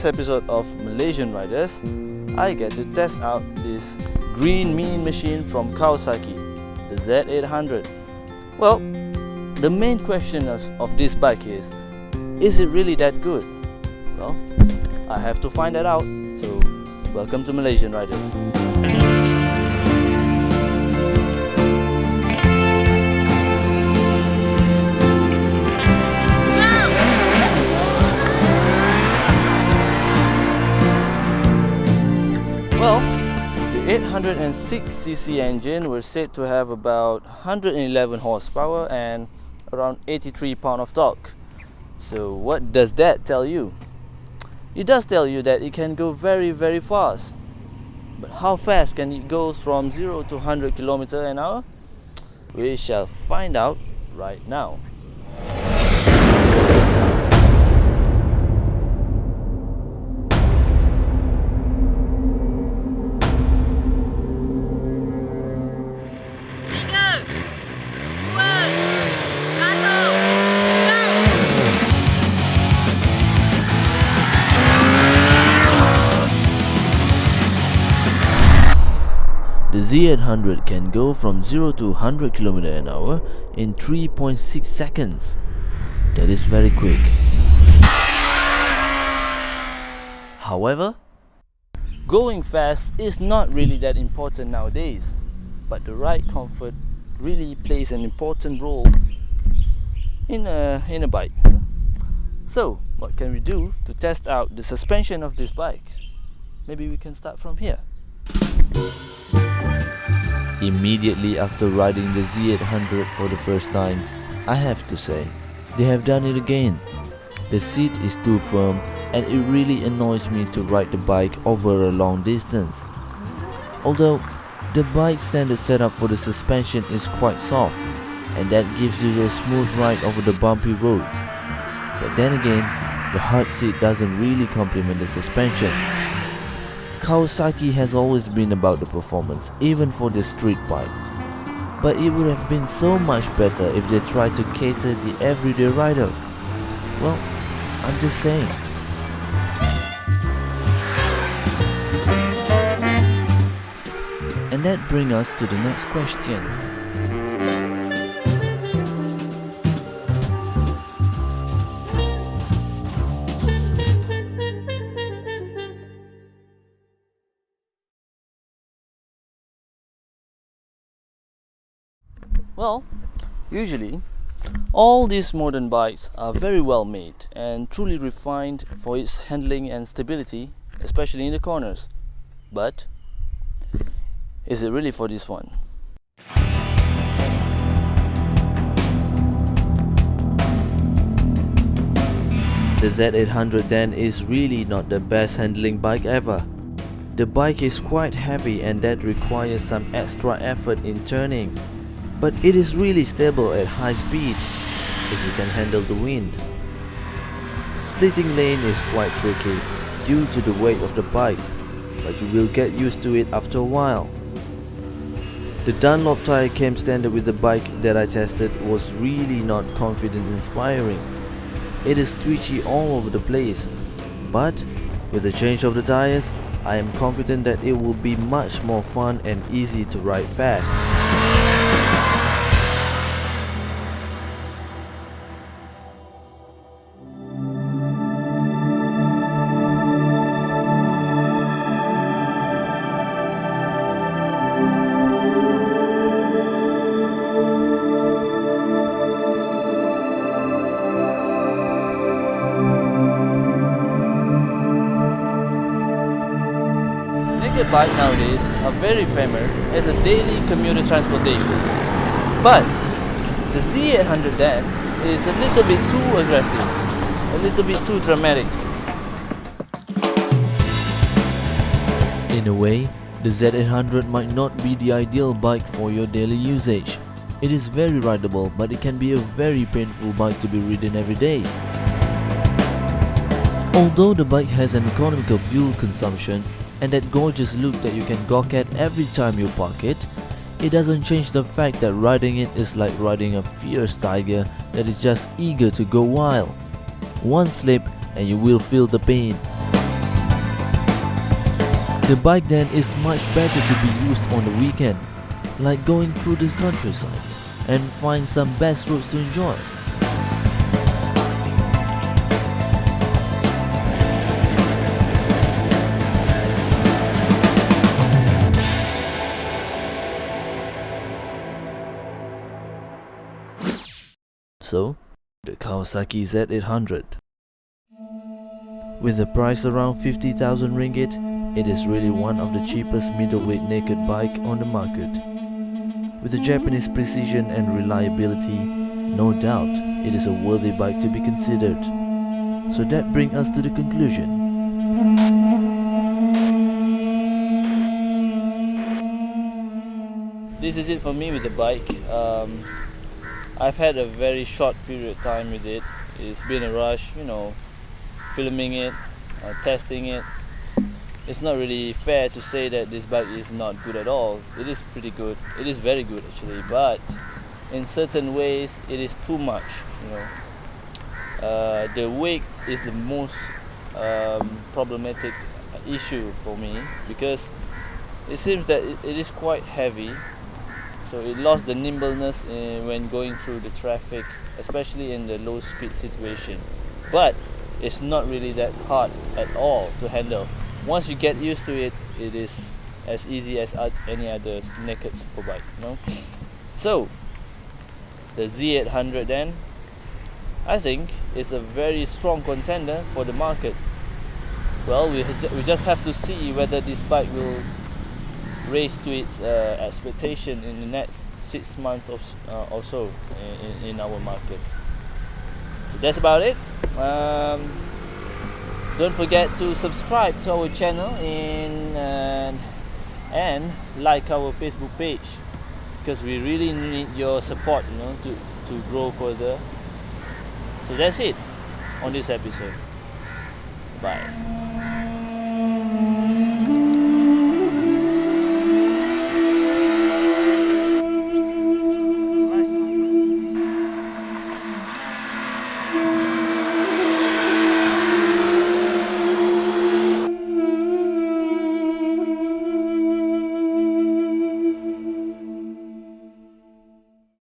next episode of Malaysian Riders, I get to test out this green mean machine from Kawasaki, the Z800. Well, the main question of this bike is it really that good? Well, I have to find that out, so welcome to Malaysian Riders. Well, the 806cc engine was said to have about 111 horsepower and around 83 pound of torque. So what does that tell you? It does tell you that it can go very fast. But how fast can it go from 0 to 100 km an hour? We shall find out right now. The Z800 can go from 0 to 100 km an hour in 3.6 seconds. That is very quick. However, going fast is not really that important nowadays, but the ride comfort really plays an important role in a bike. So, what can we do to test out the suspension of this bike? Maybe we can start from here. Immediately after riding the Z800 for the first time, I have to say, they have done it again. The seat is too firm and it really annoys me to ride the bike over a long distance. Although, the bike's standard setup for the suspension is quite soft, and that gives you a smooth ride over the bumpy roads. But then again, the hard seat doesn't really complement the suspension. Kawasaki has always been about the performance, even for the street bike. But it would have been so much better if they tried to cater the everyday rider. Well, I'm just saying. And that brings us to the next question. Well, usually, all these modern bikes are very well made and truly refined for its handling and stability, especially in the corners. But, is it really for this one? The Z800 then is really not the best handling bike ever. The bike is quite heavy and that requires some extra effort in turning. But it is really stable at high speed if you can handle the wind. Splitting lane is quite tricky due to the weight of the bike, but you will get used to it after a while. The Dunlop tire came standard with the bike that I tested was really not confident inspiring. It is twitchy all over the place, but with the change of the tires, I am confident that it will be much more fun and easy to ride fast. Naked bike nowadays are very famous as a daily commuter transportation. But the Z800 then is a little bit too aggressive, a little bit too dramatic. In a way, the Z800 might not be the ideal bike for your daily usage. It is very rideable, but it can be a very painful bike to be ridden every day. Although the bike has an economical fuel consumption and that gorgeous look that you can gawk at every time you park it, it doesn't change the fact that riding it is like riding a fierce tiger that is just eager to go wild. One slip and you will feel the pain. The bike then is much better to be used on the weekend, like going through the countryside, and find some best roads to enjoy. So, the Kawasaki Z800. With the price around 50,000 ringgit, it is really one of the cheapest middleweight naked bike on the market. With the Japanese precision and reliability, no doubt it is a worthy bike to be considered. So that brings us to the conclusion. This is it for me with the bike. I've had a very short period of time with it. It's been a rush, filming it, testing it. It's not really fair to say that this bike is not good at all. It is pretty good. It is very good actually, but in certain ways it is too much. The weight is the most problematic issue for me, because it seems that it is quite heavy. So it lost the nimbleness when going through the traffic, especially in the low speed situation. But it's not really that hard at all to handle. Once you get used to it, it is as easy as any other naked superbike. So the Z800 then, I think, is a very strong contender for the market. Well, we just have to see whether this bike will raise to its expectation in the next 6 months or so in our market. So that's about it. Don't forget to subscribe to our channel and like our Facebook page, because we really need your support to grow further. So that's it on this episode.